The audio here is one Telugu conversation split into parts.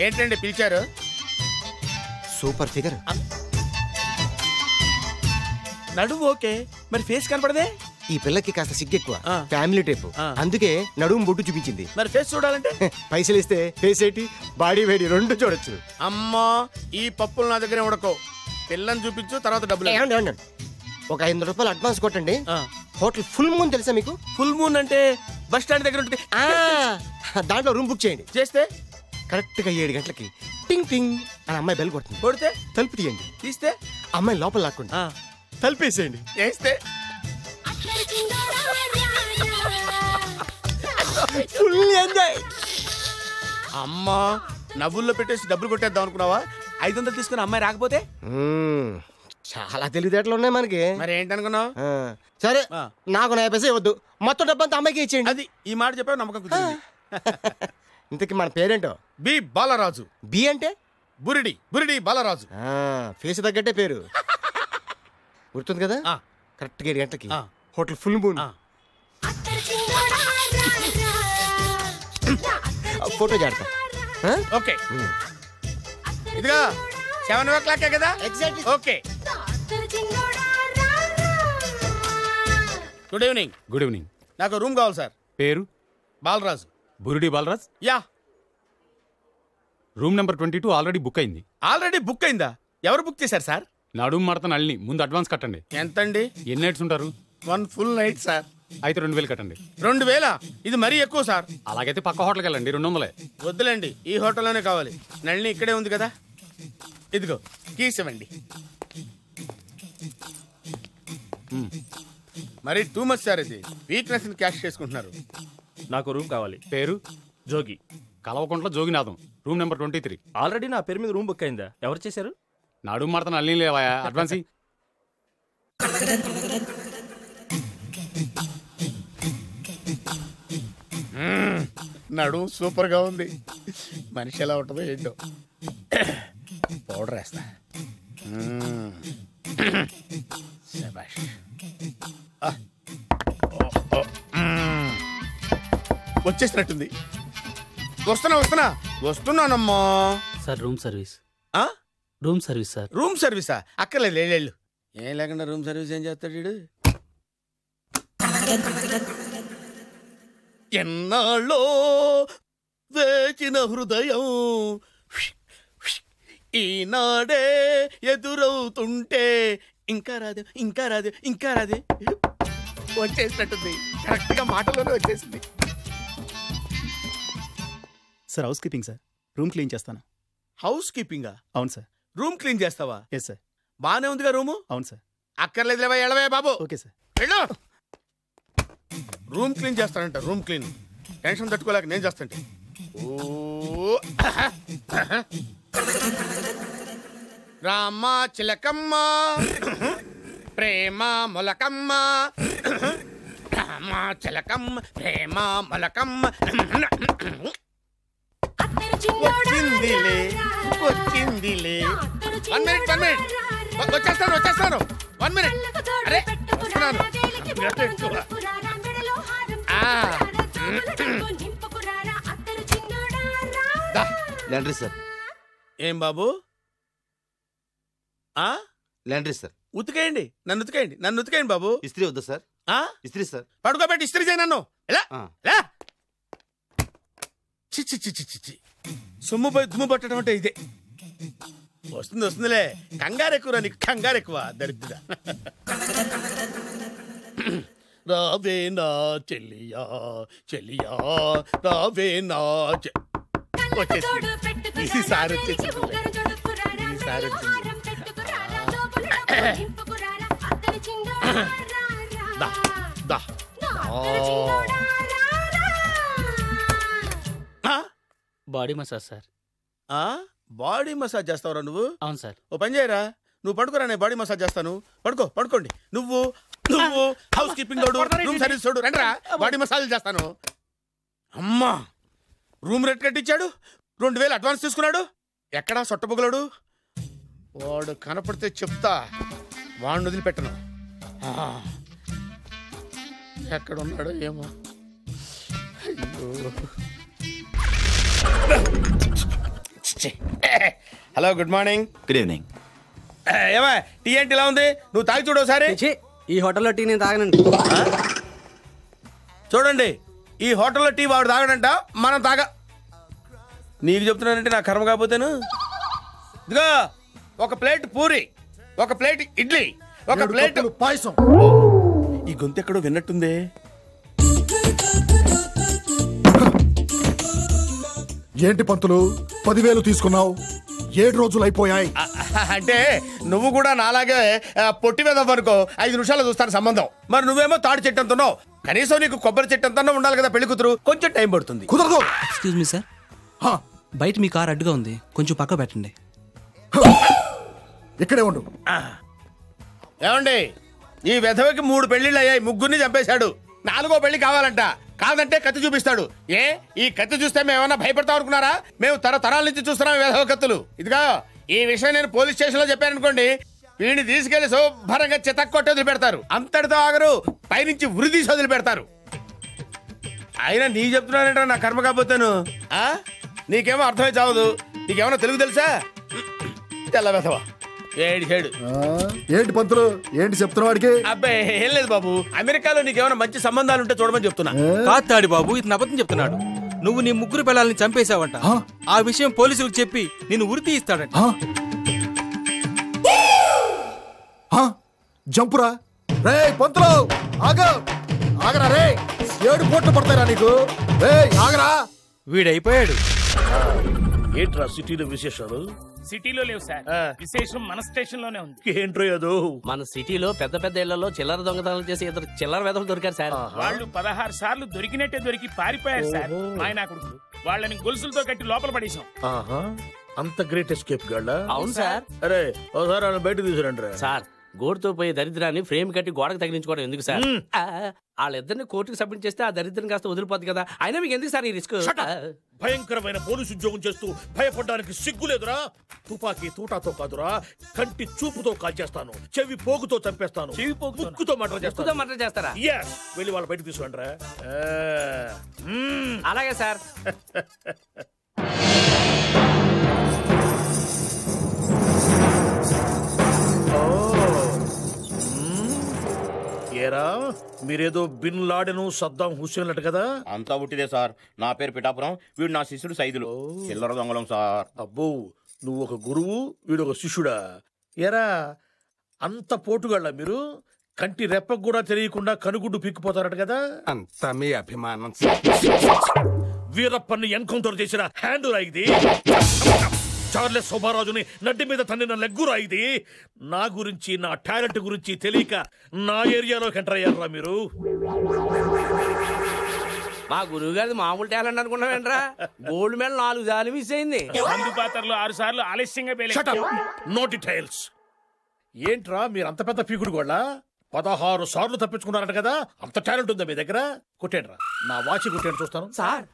ఏంటండి పిలిచారు? Super figure. నడుము ఓకే, మరి ఫేస్ కనపడదే. ఈ పిల్లకి కాస్త సిగ్గెక్కువ, ఫ్యామిలీ టైప్, అందుకే నడుము బొట్టు చూపించింది. మరి ఫేస్ చూడాలంటే పైసలు ఇస్తే ఫేస్ ఏంటి బాడీ వేడి రెండు చూడొచ్చు. అమ్మా ఈ పప్పులు నా దగ్గరే ఉడకో. పిల్లని చూపించు, తర్వాత డబ్బులు. ఒక 500 రూపాయలు అడ్వాన్స్ కొట్టండి. హోటల్ ఫుల్ మూన్ తెలుసా మీకు? ఫుల్ మూన్ అంటే బస్ స్టాండ్ దగ్గర ఉంటుంది. దాంట్లో రూమ్ బుక్ చేయండి. చేస్తే కరెక్ట్ గా 7 గంటలకి టింగ్ టింగ్ అని అమ్మాయి బెల్ కొడుతుంది. కొడితే తలుపు తీయండి. తీస్తే అమ్మాయి లోపల లాక్కోండి. తలుపేసేయండి. చేస్తే ఫుల్ ఎంజాయ్. అమ్మా నవ్వుల్లో పెట్టేసి డబ్బులు కొట్టేద్దాం అనుకున్నావా? 500 తీసుకుని అమ్మాయి రాకపోతే? చాలా తెలివితేటలు ఉన్నాయి మనకి. మరి ఏంటనుకున్నావు? సరే నాకు 50 పైసలు ఇవ్వద్దు, మొత్తం డబ్బంతా అమ్మాయికి ఇచ్చేయండి. అది ఈ మాట చెప్పావు, నమ్మకం కుదిరింది. ఇంతకీ మన పేరేంటో? బి బాలరాజు. బి అంటే బురిడి. బురిడి బాలరాజు. ఫేస్ తగ్గట్టే పేరు గుర్తుంది కదా. కరెక్ట్ గా 7 గంటలకి హోటల్ ఫుల్ మూన్. ఫోటో చేడతా. ఓకే ఇదిగా 7 o'clock కదా? Exactly. Okay. Good evening. Good evening. నాకు రూమ్ కావాలి సార్. పేరు? Balaraju. Buridi Balaraj. Yeah. Room number 22 already book అయింది. ఆల్రెడీ బుక్ అయిందా? ఎవరు బుక్ చేశారు సార్? నడుము మడత నల్ని. ముందు అడ్వాన్స్ కట్టండి. ఎంతండి? ఎన్ని నైట్స్ ఉంటారు? 1 full night సార్. అయితే 2000 కట్టండి. 2000? ఇది మరీ ఎక్కువ సార్. అలాగైతే పక్క హోటల్కి వెళ్ళండి, 200. వద్దులేండి, ఈ హోటల్లోనే కావాలి. నళిని ఇక్కడే ఉంది కదా. ఇదిగో కీస్ ఇవ్వండి. మరి టూ మచ్ సార్, ఇది వీక్నెస్ క్యాష్ చేసుకుంటున్నారు. నాకు రూమ్ కావాలి. పేరు? Jogi. Kalavakuntla Joginatham. Room number 23. Already నా పేరు మీద రూమ్ బుక్ అయిందా? ఎవరు చేశారు? నడుము మడత నల్ని లేవా? అడ్వాన్స్. నడు సూపర్ గా ఉంది. మనిషి ఎలా ఉంటుందో ఏంటో. పౌడర్ వేస్తా. వచ్చేసినట్టుంది. వస్తున్నానమ్మా. Sir room service. Room service sir. Room సర్వీసా? అక్కర్లేదు, లేళ్ళు. ఏం లేకుండా రూమ్ సర్వీస్ ఏం చేస్తాడు వీడు? ఎన్నాళ్ళో వేచిన హృదయం ఈనాడే ఎదురవుతుంటే ఇంకా రాదే, ఇంకా రాదే, ఇంకా రాదే. వచ్చేసినట్టుంది. కరెక్ట్ గా మాటలోనే వచ్చేసింది. Sir housekeeping sir. Room clean చేస్తాను. హౌస్ కీపింగా? అవును సార్. రూమ్ క్లీన్ చేస్తావా? Yes sir. బానే ఉందిగా రూము? అవును సార్. అక్కర్లేదు లేవా, ఎడవే బాబు. Okay sir. వెళ్ళు. రూమ్ క్లీన్ చేస్తానంట. రూమ్ క్లీన్ టెన్షన్ తట్టుకోలేక నేను చేస్తాంటే. ఓ రామ చిలకమ్మ ప్రేమ మొలకమ్మ, రామ చిలకమ్మ ప్రేమ మొలకమ్మ. వచ్చిందిలే వచ్చిందిలే. 1 minute 1 minute. వచ్చేస్తాను 1 minute. అరే వస్తున్నాను. Laundry sir. ఏం బాబు? Laundry sir. ఉతికేయండి, నన్ను ఉతికేయండి, నన్ను ఉతికేయండి బాబు. ఇస్త్రీ వద్దా సార్? ఇస్త్రీ సార్. పడుకోబెట్టి ఇస్త్రీ చేయి నన్ను. ఎలా చిచ్చి చిచ్చి చిచ్చి. సొమ్ము పోయి దుమ్ము పట్టడం అంటే ఇదే. వస్తుందిలే. కంగారు ఎక్కువ, నీకు కంగారు ఎక్కువ దరిద్ర. రావే నా చెల్లియా చెల్లియా రావే నా. వచ్చేసి ఈసారి వచ్చేసింది. ఈసారి వచ్చింది. Body massage sir. Body massage చేస్తావురా నువ్వు? అవును సార్. ఓ పని చేయరా, నువ్వు పడుకోరా, నేను బాడీ మసాజ్ చేస్తాను. పడుకోండి. నువ్వు హౌస్ కీపింగ్ తోడు, రూమ్ సర్వీస్ తోడు, రండిరా బాడీ మసాజ్ చేస్తాను. అమ్మా రూమ్ రేట్ కట్టించాడు, 2000 అడ్వాన్స్ తీసుకున్నాడు. ఎక్కడా సొట్టబొగలాడు? వాడు కనపడితే చెప్తా, వాడిని వదిలిపెట్టను. ఎక్కడున్నాడో ఏమో. అయ్యో hello good morning. Good evening. ఏమా టీ ఏంటి ఇలా ఉంది? నువ్వు తాగి చూడు ఒకసారి. ఈ హోటల్లో టీ నేను తాగనండి. చూడండి, ఈ హోటల్లో టీ వాడు తాగడంట, మనం తాగ. నీకు చెప్తున్నానంటే నా కర్మ కాకపోతేను. ఇదిగో ఒక ప్లేట్ పూరి, ఒక ప్లేట్ ఇడ్లీ, ఒక ప్లేట్ పాయసం. ఈ గొంతు ఎక్కడో విన్నట్టుందే. ఏంటి పంతులు 10,000 తీసుకున్నావు? 7 రోజులు అయిపోయాయి. అంటే నువ్వు కూడా నాలాగే పొట్టి మీద అనుకో 5 నిమిషాలు చూస్తాను సంబంధం. మరి నువ్వేమో తాడి చెట్టు అంటున్నావు. కనీసం నీకు కొబ్బరి చెట్టు అంతా ఉండాలి కదా పెళ్లి కూతురు. కొంచెం టైం పడుతుంది. కుదరదు. ఎక్స్క్యూజ్ మీ సార్, బయట మీ కార్ అడ్డుగా ఉంది, కొంచెం పక్క పెట్టండి. ఇక్కడే ఉండు. ఏమండి, ఈ వెధవకి 3 పెళ్లిళ్ళు అయ్యాయి, 3 చంపేశాడు. 4వ పెళ్లి కావాలంట. కాదంటే కత్తి చూపిస్తాడు. ఏ ఈ కత్తి చూస్తే మేము ఏమన్నా భయపడతాం అనుకున్నారా? మేము తరతరాల నుంచి చూస్తున్నాం ఈ వెధవ కత్తులు. ఇదిగా ఈ విషయం నేను పోలీస్ స్టేషన్ లో చెప్పాను అనుకోండి, వీడిని తీసుకెళ్లి శుభ్రంగా చితక్కొట్టి వదిలిపెడతారు. అంతటితో ఆగరు, పైనుంచి ఉరి తీసి వదిలిపెడతారు. అయినా నీ చెప్తున్నానంటే నా కర్మ కాకపోతాను. నీకేమో అర్థమై చావదు. నీకేమన్నా తెలుగు తెలుసా? తెల్ల వెధవ ఏడు. ఏంటి పంతులు, ఏంటి చెప్తున్నావు వాడికి? అబ్బాయి ఏం లేదు బాబు, అమెరికాలో నీకేమైనా మంచి సంబంధాలు ఉంటే చూడమని చెప్తున్నా. కాతాడి బాబు, ఇతను అబద్ధం చెప్తున్నాడు. నువ్వు నీ 3 పిల్లల్ని చంపేశావంట. ఆ విషయం పోలీసులకు చెప్పి నిన్ను ఉరి తీయిస్తాడంట. జంపురా రే పంతులు, ఆగరా రే. 7 కోట్లు పడతారా నీకు? ఆగరా. వీడైపోయాడు. ఏంట్రా సిటీలో విశేషాలు? సిటీలో లేవు సార్, విశేషం మన స్టేషన్ లోనే ఉంది. ఏంట్రో ఏదో మన సిటీలో పెద్ద పెద్ద ఇళ్లలో చిల్లర దొంగతనాలు చేసి ఇద్దరు చిల్లర వెధలు దొరికారు సార్. వాళ్ళు 16 సార్లు దొరికినట్టే దొరికి పారిపోయారు సార్. ఆయన కొడుకులు వాళ్ళని గొలుసులతో కట్టి లోపల పడేశాం. అంత గ్రేట్ ఎస్కేప్ గాళ్ళ? అవును సార్. అరే ఒకసారి ఆయన బయట తీసుకురండి సార్, గోడుతో పోయే దరిద్రాన్ని ఫ్రేమ్ కట్టి గోడకు తగిలించుకోవడం ఎందుకు సార్? వాళ్ళిద్దరిని కోర్టుకు సబ్మిట్ చేస్తే ఆ దరిద్రం కాస్త వదిలిపోద్ది కదా. అయినా మీకు ఎందుకు సార్ ఈ రిస్క్? భయంకరమైన పోలీసు ఉద్యోగం చేస్తూ భయపడడానికి సిగ్గులేదురా? తుపాకీ తూటాతో కాదురా, కంటి చూపుతో కాల్చేస్తాను, చెవి పోగుతో చంపేస్తాను, చెవి పోగుతో ముక్కుతో మర్డర్ చేస్తాను. మర్డర్ చేస్తారా? వెళ్ళి వాళ్ళ బయట తీసుకురండి రా. అలాగే సార్. ఏరా మీరేదో బిన్ లాడెను సద్దాం హుస్సేన్ అట కదా? అంతా ఉట్టిదే సార్. నా పేరు పిఠాపురం, వీడు నా శిష్యుడు సైదులు. చిల్లర దొంగలం సార్. అబ్బో, నువ్వు ఒక గురువు, వీడు ఒక శిష్యుడా? ఏరా అంత పోటుగాళ్ళ మీరు? కంటి రెప్పకు కూడా తెలియకుండా కనుగుడ్డు పిక్కిపోతారట కదా? అంతా మీ అభిమానం. వీరప్పని ఎన్కౌంటర్ చేసిన హ్యాండ్ రా ఇది. చార్లెస్ శోభారాజుని నడ్డి మీద తన్నిన లెగ్గురా ఇది. నా గురించి, నా టాలెంట్ గురించి తెలియక నా ఏరియాలోకి ఎంటర్ అయ్యారా మీరు? మా గురువు గారి మామూలు టాలెంట్ అనుకున్నావేంట్రా? గోల్డ్ మెడల్ 4 సార్లు మిస్ అయింది. మందు పాత్రలో 6 సార్లు ఆలస్యంగా నో డీటెయిల్స్. ఏంట్రా మీరు అంత పెద్ద పీకుడు గోళ్ళ? 16 సార్లు తప్పించుకున్నారట కదా? అంత టాలెంట్ ఉందా మీ దగ్గర? కొట్టేండ్రా, నా వాచి కొట్టేండి చూస్తాను. సార్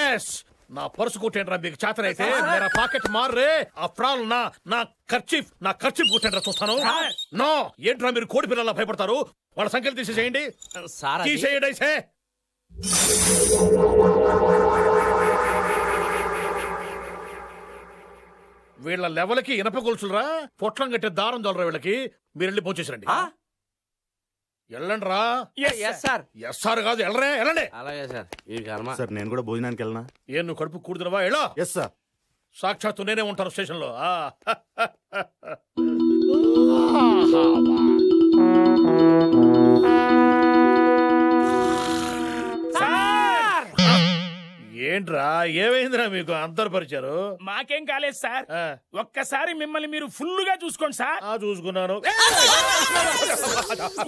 ఎస్, నా పర్సు కొట్టేండ్రా మీకు చేతనైతే. మేరా పాకెట్ మారే. అఫ్రాల్ నా ఖర్చీఫ్ కొట్టేండ్రా చూస్తాను. నో, ఏంట్రా మీరు కోడి పిల్లలా భయపడతారు? వాళ్ళ సంఖ్యలు తీసేసేయండి. తీసేయండి అయితే. వీళ్ళ లెవెల్కి ఇనప గొలుసులరా, పొట్లం కట్టే దారం దొలరా వీళ్ళకి. మీరు వెళ్ళి పోచేసరండి. వెళ్ళండి రా. ఎస్ఆర్ కాదు, వెళ్ళరే, వెళ్ళండి. అలాగే సార్. సార్ నేను కూడా భోజనానికి వెళ్ళనా? ఏం నువ్వు కడుపు కూడుతున్నవా? వెళ్ళా. Yes sir. సాక్షాత్తు నేనే ఉంటాను స్టేషన్ లో. ఏంట్రా ఏమైందిరా మీకు అంతర్పరిచారు? మాకేం కాలేదు సార్. ఒక్కసారి మిమ్మల్ని మీరు ఫుల్ గా చూసుకోండి సార్. చూసుకున్నాను.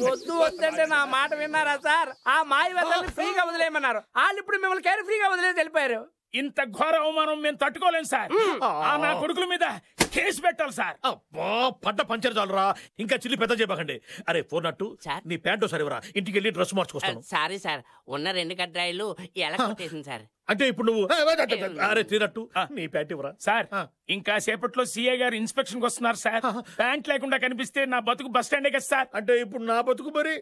వద్దు వద్దంటే నా మాట విన్నారా సార్? ఆ మాయ వద్దని ఫ్రీగా వదిలేయమన్నారు. వాళ్ళు ఇప్పుడు మిమ్మల్ని కేర్ ఫ్రీగా వదిలేసి వెళ్ళిపోయారు. ఇంత ఘోర అవమానం మేము తట్టుకోలేం సార్. నా కొడుకుల మీద కేసు పెట్టాలి సార్. అబ్బా, పడ్డ పంచర్ చాలరా, ఇంకా చిల్లి పెద్ద చేయకండి. అరే 402, నీ ప్యాంటు సరివరా, ఇంటికి వెళ్ళి డ్రెస్ మార్చుకొస్తాను. సారీ సార్, ఉన్న 2 కడ్రాయిలు ఎలా కొట్టేసింది సార్. అంటే ఇప్పుడు నువ్వు అరే 302 నీ ప్యాంట్ ఇవ్వరా సార్. ఇంకా సేపట్లో సిఐ గారు ఇన్స్పెక్షన్ వస్తున్నారు సార్. ప్యాంట్ లేకుండా కనిపిస్తే నా బతుకు బస్ స్టాండే కదా సార్. అంటే ఇప్పుడు నా బతుకు మరి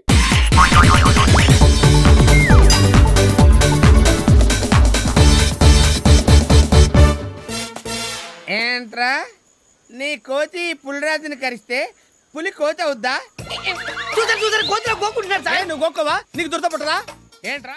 ఏంట్రా నీ కోతి పులిరాజుని కరిస్తే పులి కోతి అవుద్దా? చూసారు కోతిలో గోకుంటున్నారు సార్. నువ్వు గోక్కవా? నీకు దురద పట్టదా ఏంట్రా?